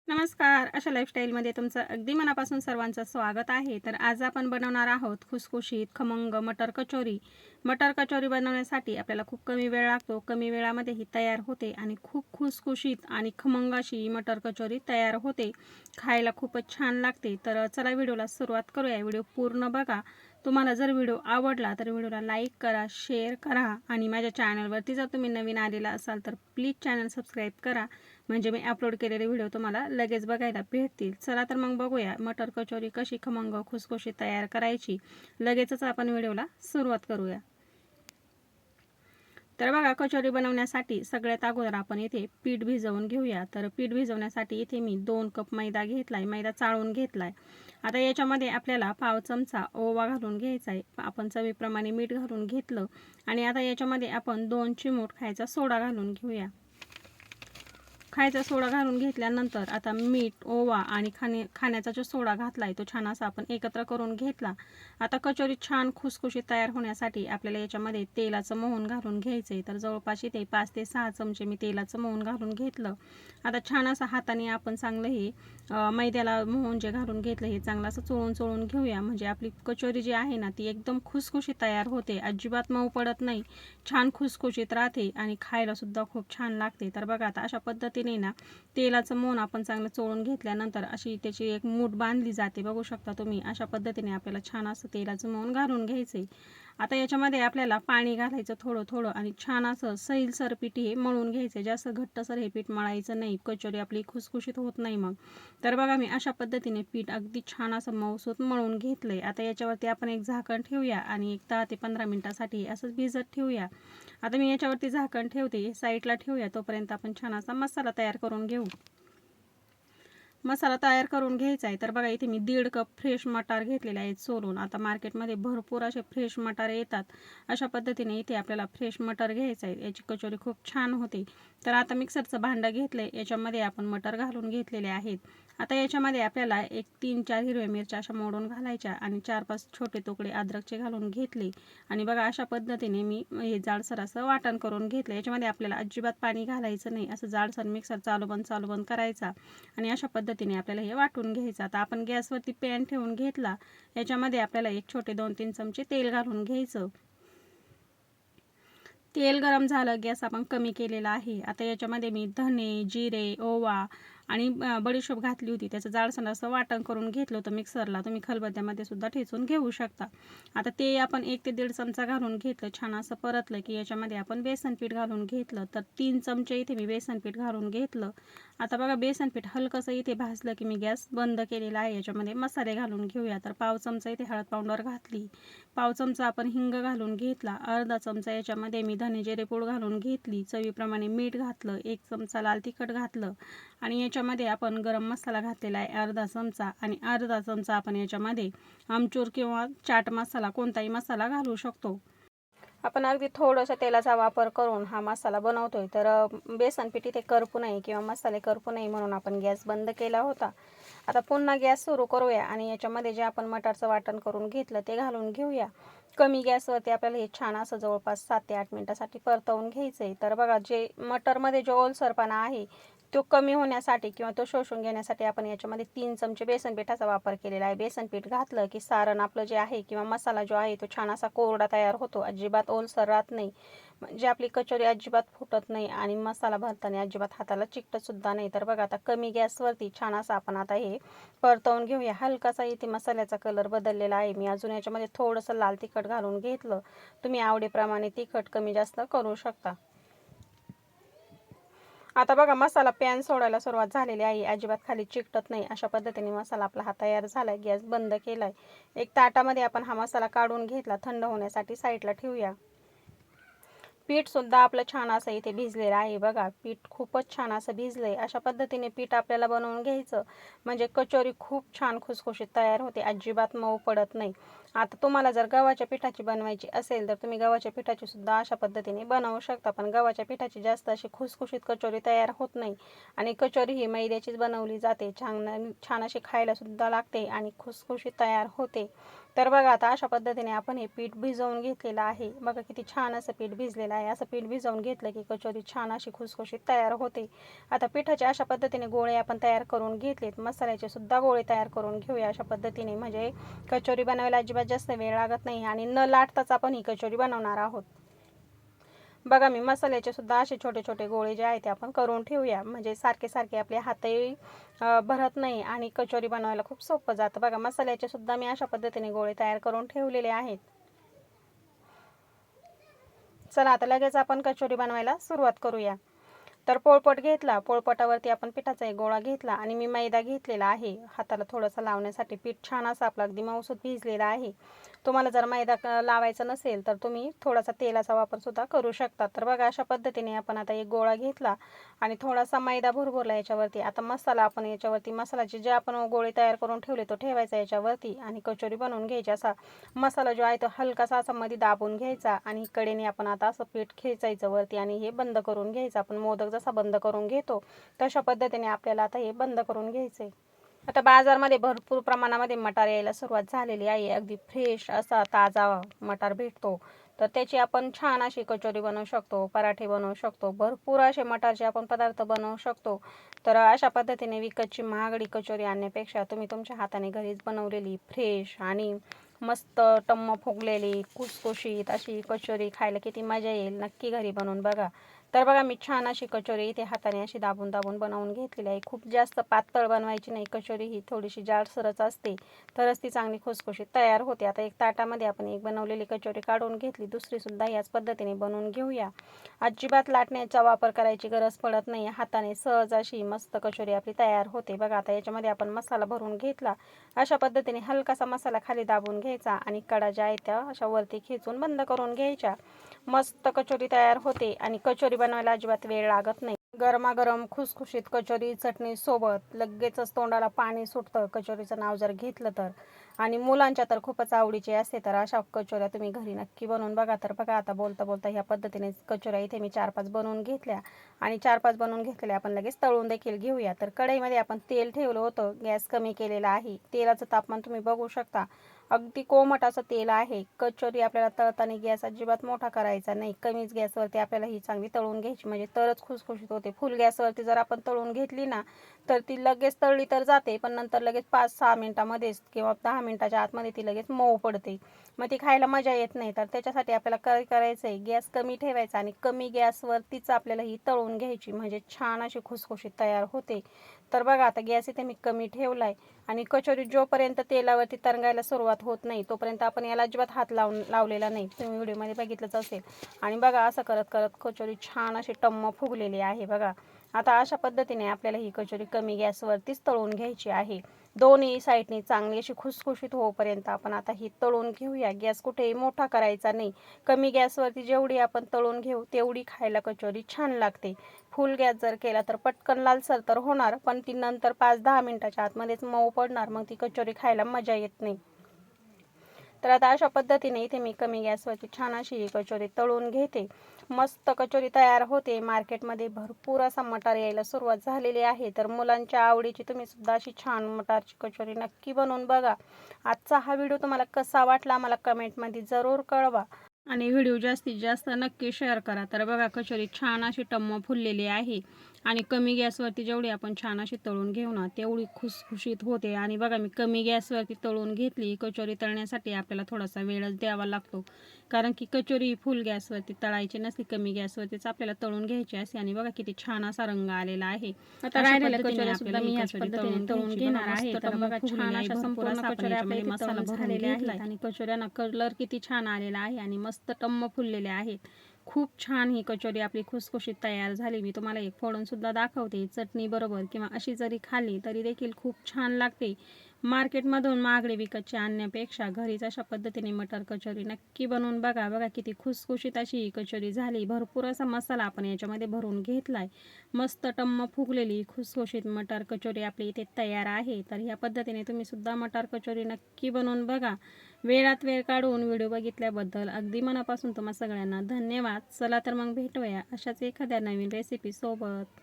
नमस्कार. अशा लाईफस्टाईलमध्ये तुमचं अगदी मनापासून सर्वांचं स्वागत आहे. तर आज आपण बनवणार आहोत खुसखुशीत खमंग मटर कचोरी. मटर कचोरी बनवण्यासाठी आपल्याला खूप कमी वेळ लागतो. कमी वेळामध्ये ही तयार होते आणि खूप खुसखुशीत आणि खमंग अशी मटर कचोरी तयार होते. खायला खूपच छान लागते. तर चला व्हिडिओला सुरुवात करूया. व्हिडिओ पूर्ण बघा. तुम्हाला जर व्हिडिओ आवडला तर व्हिडिओला लाईक करा, शेअर करा आणि माझ्या चॅनलवरती जर तुम्ही नवीन आलेला असाल तर प्लीज चॅनल सबस्क्राईब करा. म्हणजे मी अपलोड केलेले व्हिडिओ तुम्हाला लगेच बघायला भेटतील. चला तर मग बघूया मटर कचोरी कशी खमंग खुसखुशीत तयार करायची. लगेचच आपण व्हिडिओला सुरुवात करूया. तर बघा, कचोरी बनवण्यासाठी सगळ्यात अगोदर आपण इथे पीठ भिजवून घेऊया. तर पीठ भिजवण्यासाठी इथे मी 2 कप मैदा घेतलाय, मैदा चाळून घेतलाय. आता याच्यामध्ये आपल्याला पाव चमचा ओवा घालून घ्यायचा आहे. आपण चवीप्रमाणे मीठ घालून घेतलं आणि आता याच्यामध्ये आपण 2 चिमूट खायचा सोडा घालून घेऊया. खायचा सोडा घालून घेतल्यानंतर आता मीठ, ओवा आणि खाण्याचा जो सोडा घातला आहे तो छान असा आपण एकत्र करून घेतला. आता कचोरी छान खुसखुशीत तयार होण्यासाठी आपल्याला याच्यामध्ये तेलाचं मोहन घालून घ्यायचं आहे. तर जवळपास इथे 5 ते 6 चमचे मी तेलाचं मोहन घालून घेतलं. आता छान असं हाताने आपण चांगलं हे मैद्याला मोहन जे घालून घेतलं हे चांगलं असं चोळून घेऊया. म्हणजे आपली कचोरी जी आहे ना ती एकदम खुसखुशीत तयार होते. अजिबात मऊ पडत नाही. छान खुसखुशीत राहते आणि खायला सुद्धा खूप छान लागते. तर बघा, आता अशा पद्धतीने ना तेलाचं मोहन आपण चांगलं चोळून घेतल्यानंतर अशी त्याची एक मूठ बांधली जाते. बघू शकता तुम्ही. अशा पद्धतीने आपल्याला छान असं तेलाचं मोहन घालून घ्यायचंय. आता याच्यामध्ये आपल्याला पाणी घालायचं थोडं थोडं आणि छान असं सैलसर पीठ हे मळून घ्यायचं. जास्त घट्टसर हे पीठ मळायचं नाही. कचोरी आपली खुसखुशीत होत नाही मग. तर बघा, मी अशा पद्धतीने पीठ अगदी छान असं मऊसूत मळून घेतलंय. आता याच्यावरती आपण एक झाकण ठेवूया आणि एक 10 ते 15 मिनिटासाठी असंच भिजत ठेवूया. आता मी याच्यावरती झाकण ठेवते. साईडला ठेवूया. तोपर्यंत आपण छान असा मसाला तयार करून घेऊ. मसाला तयार करून घ्यायचा आहे. तर बघा, इथे मी 1.5 कप फ्रेश मटार घेतलेले आहेत सोलून. आता मार्केटमध्ये भरपूर असे फ्रेश मटार येतात. अशा पद्धतीने इथे आपल्याला फ्रेश मटार घ्यायचं आहे. याची कचोरी खूप छान होते. तर आता मिक्सरचं भांडं घेतलं आहे. याच्यामध्ये आपण मटार घालून घेतलेले आहेत. आता याच्यामध्ये आपल्याला एक 3-4 हिरव्या मिरच्या अशा मोडून घालायच्या आणि 4-5 छोटे तुकडे अद्रकचे घालून घेतले. आणि बघा, अशा पद्धतीने मी हे जाडसर असं वाटण करून घेतलं. याच्यामध्ये आपल्याला अजिबात पाणी घालायचं नाही. असं जाडसर मिक्सर चालू बंद करायचा आणि अशा पद्धतीने आपल्याला हे वाटून घ्यायचं. आता आपण गॅसवरती पॅन ठेवून घेतला. याच्यामध्ये आपल्याला एक छोटे 2-3 चमचे तेल घालून घ्यायचं. तेल गरम झालं, गॅस आपण कमी केलेला आहे. आता याच्यामध्ये मी धने, जिरे, ओवा आणि बडीशोप घातली होती. त्याचं जाडसर असं वाटण करून घेतलं होतं मिक्सरला. तुम्ही खलबत्त्यामध्ये सुद्धा ठेचून घेऊ शकता. आता ते आपण 1 ते 1.5 चमचा घालून घेतलं. छान असं परतलं की याच्यामध्ये आपण बेसन पीठ घालून घेतलं. तर 3 चमचे इथे मी बेसन पीठ घालून घेतलं. आता बघा, बेसन पीठ हलकंसं इथे भाजलं की मी गॅस बंद केलेला आहे. याच्यामध्ये मसाले घालून घेऊया. तर पाव चमचा इथे हळद पावडर घातली. पाव चमचा आपण हिंग घालून घेतला. अर्धा चमचा याच्यामध्ये मी धने जिरे पूड घालून घेतली. चवीप्रमाणे मीठ घातलं. 1 चमचा लाल तिखट घातलं आणि याच्यामध्ये आपण गरम मसाला घातलेला आहे अर्धा चमचा आणि अर्धा चमचा आपण याच्यामध्ये आमचूर किंवा चाट मसाला कोणताही मसाला घालू शकतो. आपण अगदी थोडंसं तेलाचा वापर करून हा मसाला बनवतोय. तर बेसन पीठ इथे करपू नये किंवा मसाले करपू नये म्हणून आपण गॅस बंद केला होता. आता पुन्हा गॅस सुरू करूया आणि याच्यामध्ये जे आपण मटारचं वाटण करून घेतलं ते घालून घेऊया. कमी गॅसवरती आपल्याला हे छान असं जवळपास 7 ते 8 मिनिटासाठी परतवून घ्यायचं आहे. तर बघा, जे मटरमध्ये जो ओलसरपणा आहे तो कमी होण्यासाठी किंवा तो शोषून घेण्यासाठी आपण याच्यामध्ये 3 चमचे बेसन पिठाचा वापर केलेला आहे. बेसन पीठ घातलं की सारण आपलं जे आहे किंवा मसाला जो आहे तो छान असा कोरडा तयार होतो. अजिबात ओलसर राहत नाही. म्हणजे आपली कचोरी अजिबात फुटत नाही आणि मसाला भरताना अजिबात हाताला चिकटत सुद्धा नाही. तर बघा, आता कमी गॅसवरती छान असं आपण आता हे परतवून घेऊया. हलकासा इथे मसाल्याचा कलर बदललेला आहे. मी अजून याच्यामध्ये थोडंसं लाल तिखट घालून घेतलं. तुम्ही आवडीप्रमाणे तिखट कमी जास्त करू शकता. आता बघा, मसाला पॅन सोडायला सुरुवात झालेली आहे. अजिबात खाली चिकटत नाही. अशा पद्धतीने मसाला आपला हा तयार झाला आहे. गॅस बंद केला आहे. एक ताटामध्ये आपण हा मसाला काढून घेतला. थंड होण्यासाठी साईडला ठेवूया. पीठसुद्धा आपलं छान असं इथे भिजलेलं आहे. बघा, पीठ खूपच छान असं भिजलं आहे. अशा पद्धतीने पीठ आपल्याला बनवून घ्यायचं म्हणजे कचोरी खूप छान खुसखुशीत तयार होते. अजिबात मऊ पडत नाही. आता तुम्हाला जर गव्हाच्या पिठाची बनवायची असेल तर तुम्ही गव्हाच्या पिठाची सुद्धा अशा पद्धतीने बनवू शकता, पण गव्हाच्या पिठाची जास्त अशी खुसखुशीत कचोरी तयार होत नाही आणि कचोरी ही मैद्याचीच बनवली जाते. छान छान अशी खायला सुद्धा लागते आणि खुसखुशीत तयार होते. तर बघा आता अशा पद्धतीने आपण हे पीठ भिजवून घेतलेलं आहे. बघा किती छान असं पीठ भिजलेलं आहे. असं पीठ भिजवून घेतलं की कचोरी छान अशी खुसखुशीत तयार होते. आता पिठाचे अशा पद्धतीने गोळे आपण तयार करून घेतलेत. मसाल्याचे सुद्धा गोळे तयार करून घेऊया अशा पद्धतीने, म्हणजे कचोरी बनवायला अजिबात जास्त वेळ लागत नाही आणि न लाटताच आपण ही कचोरी बनवणार आहोत. बघा मी मसाल्याचे सुद्धा असे छोटे छोटे गोळे जे आहेत ते आपण करून ठेवूया, म्हणजे सारखे सारखे आपले हातही भरत नाही आणि कचोरी बनवायला खूप सोपं जातं. बघा मसाल्याचे सुद्धा मी अशा पद्धतीने गोळे तयार करून ठेवलेले आहेत. चला आता लगेच आपण कचोरी बनवायला सुरुवात करूया. तर पोळपट घेतला, पोळपटावरती आपण पिठाचा एक गोळा घेतला आणि मी मैदा घेतलेला आहे हाताला थोडंसं लावण्यासाठी. पीठ छान असं आपलं अगदी मऊसूत भिजलेला आहे. तुम्हाला जर मैदा लावायचा नसेल तर तुम्ही थोडासा तेलाचा वापर सुद्धा करू शकता. तर बघा अशा पद्धतीने आपण आता एक गोळा घेतला आणि थोडासा मैदा भुरभुरला याच्यावरती. आता मसाला आपण याच्यावरती, मसाल्याचे जे आपण गोळे तयार करून ठेवले तो ठेवायचा याच्यावरती आणि कचोरी बनवून घ्यायची. असा मसाला जो आहे तो हलकासा असा मध्ये दाबून घ्यायचा आणि कडेने आपण आता असं पीठ खेचायचं वरती आणि हे बंद करून घ्यायचं. आपण मोदक जसा बंद करून घेतो तशा पद्धतीने आपल्याला आता हे बंद करून घ्यायचे. आता बाजारमध्ये भरपूर प्रमाणामध्ये मटार यायला सुरुवात झालेली आहे. अगदी फ्रेश असा ताजा मटार भेटतो. तर त्याची आपण छान अशी कचोरी बनवू शकतो, पराठे बनवू शकतो, भरपूर असे मटारचे आपण पदार्थ बनवू शकतो. तर अशा पद्धतीने विकतची महागडी कचोरी आणण्यापेक्षा तुम्ही तुमच्या हाताने घरीच बनवलेली फ्रेश आणि मस्त टम्म फुगलेली खुसखुशीत अशी कचोरी खायला किती मजा येईल. नक्की घरी बनवून बघा. तर बघा मी छान अशी कचोरी इथे हाताने अशी दाबून दाबून बनवून घेतलेली आहे. खूप जास्त पातळ बनवायची नाही कचोरी, ही थोडीशी जाडसरच असते तरच ती चांगली खुसखुशीत तयार होते. आता एक ताटामध्ये आपण एक बनवलेली कचोरी काढून घेतली, दुसरी सुद्धा याच पद्धतीने बनवून घेऊया. अजिबात लाटण्याचा वापर करायची गरज पडत नाही. हाताने सहज अशी मस्त कचोरी आपली तयार होते. बघा आता याच्यामध्ये आपण मसाला भरून घेतला. अशा पद्धतीने हलकासा मसाला खाली दाबून घ्यायचा आणि कडा ज्या आहेत त्या अशा वरती खेचून बंद करून घ्यायच्या. मस्त कचोरी तयार होते आणि कचोरी बनवायला अजिबात वेळ लागत नाही. गरमागरम खुसखुशीत कचोरी चटणी सोबत लगेचच तोंडाला पाणी सुटतं कचोरीचं नाव जर घेतलं तर. आणि मुलांच्या तर खूपच आवडीची असते. तर अशा कचोऱ्या तुम्ही घरी नक्की बनवून बघा. तर बघा आता बोलता बोलता ह्या पद्धतीने कचोऱ्या इथे मी 4-5 बनवून घेतल्या आणि 4-5 बनवून घेतलेल्या आपण लगेच तळून देखील घेऊया. तर कढईमध्ये आपण तेल ठेवलं होतं, गॅस कमी केलेला आहे. तेलाचं तापमान तुम्ही बघू शकता, अगदी कोमट असं तेल आहे. कचोरी आपल्याला तळताना गॅस अजिबात मोठा करायचा नाही, कमीच गॅसवरती आपल्याला ही चांगली तळून घ्यायची, म्हणजे तरच खुसखुशीत होते. फुल गॅसवरती जर आपण तळून घेतली ना तर ती लगेच तळली तर जाते, पण नंतर लगेच 5-6 मिनिटामध्येच किंवा 10 मिनिटाच्या आतमध्ये ती लगेच मऊ पडते, मग ती खायला मजा येत नाही. तर त्याच्यासाठी आपल्याला काय करायचं आहे, गॅस कमी ठेवायचा आणि कमी गॅसवरतीच आपल्याला ही तळून घ्यायची, म्हणजे छान अशी खुसखुशीत तयार होते. तर बघा आता गॅस इथे मी कमी ठेवला आहे आणि कचोरी जोपर्यंत तेलावरती तरंगायला सुरुवात होत नाही तोपर्यंत आपण याला अजिबात हात लावलेला नाही, तुम्ही व्हिडिओमध्ये बघितलंच असेल. आणि बघा असं करत करत कचोरी छान अशी टम्म फुगलेली आहे. बघा आता अशा पद्धतीने आपल्याला ही कचोरी कमी गॅसवरतीच तळून घ्यायची आहे. दोन्ही साईडनी चांगली अशी खुसखुशीत होईपर्यंत आपण आता ही तळून घेऊया. गॅस कुठेही मोठा करायचा नाही, कमी गॅसवरती जेवढी आपण तळून घेऊ तेवढी खायला कचोरी छान लागते. फुल गॅस जर केला तर पटकन लालसर तर होणार, पण ती नंतर 5-10 मिनिटाच्या आतमध्येच मऊ पडणार, मग ती कचोरी खायला मजा येत नाही. तर आता अशा पद्धतीने इथे मी कमी गॅसवरती छान अशी ही कचोरी तळून घेते. मस्त कचोरी तयार होते. मार्केटमध्ये भरपूर असा मटार यायला सुरुवात झालेली आहे. तर मुलांच्या आवडीची तुम्ही सुद्धा अशी छान मटारची कचोरी नक्की बनवून बघा. आजचा हा व्हिडिओ तुम्हाला कसा वाटला मला कमेंटमध्ये जरूर कळवा आणि व्हिडिओ जास्तीत जास्त नक्की शेअर करा. तर बघा कचोरी छान अशी टम्म फुललेली आहे आणि कमी गॅसवरती जेवढी आपण छान अशी तळून घेऊ ना तेवढी खुसखुशीत होते. आणि बघा मी कमी गॅसवरती तळून घेतली. कचोरी तळण्यासाठी आपल्याला थोडासा वेळच द्यावा लागतो, कारण की कचोरी फुल गॅसवरती तळायची नसली, कमी गॅसवरतीच आपल्याला तळून घ्यायची असते. आणि बघा किती छान असा रंग आलेला आहे. आता राहिलेल्या कचोऱ्या सुद्धा मी याच पद्धतीने तळून घेणार आहे. तर बघा छान अशा संपूर्ण कचोऱ्या आपल्या मसाला भरून घेतला आणि कचोऱ्यांना कलर किती छान आलेला आहे आणि मस्त टम्म फुललेले आहेत. खूप छान ही कचोरी आपली खुसखुशीत तयार झाली. मी तुम्हाला एक फोडून सुद्धा दाखवते चटणी बरोबर, किंवा अशी जरी खाल्ली तरी देखील खूप छान लागते. मार्केटमधून महागडी विकतची आणण्यापेक्षा घरीच अशा पद्धतीने मटार कचोरी नक्की बनवून बघा. बघा किती खुसखुशीत अशी ही कचोरी झाली. भरपूर असा मसाला आपण याच्यामध्ये भरून घेतलाय. मस्त टम्म फुगलेली खुसखुशीत मटार कचोरी आपली इथे तयार आहे. तर ह्या पद्धतीने तुम्ही सुद्धा मटार कचोरी नक्की बनवून बघा. वेळात वेळ काढून व्हिडिओ बघितल्याबद्दल अगदी मनापासून तुम्हा सगळ्यांना धन्यवाद. चला तर मग भेटूया अशाच एखाद्या नवीन रेसिपी सोबत.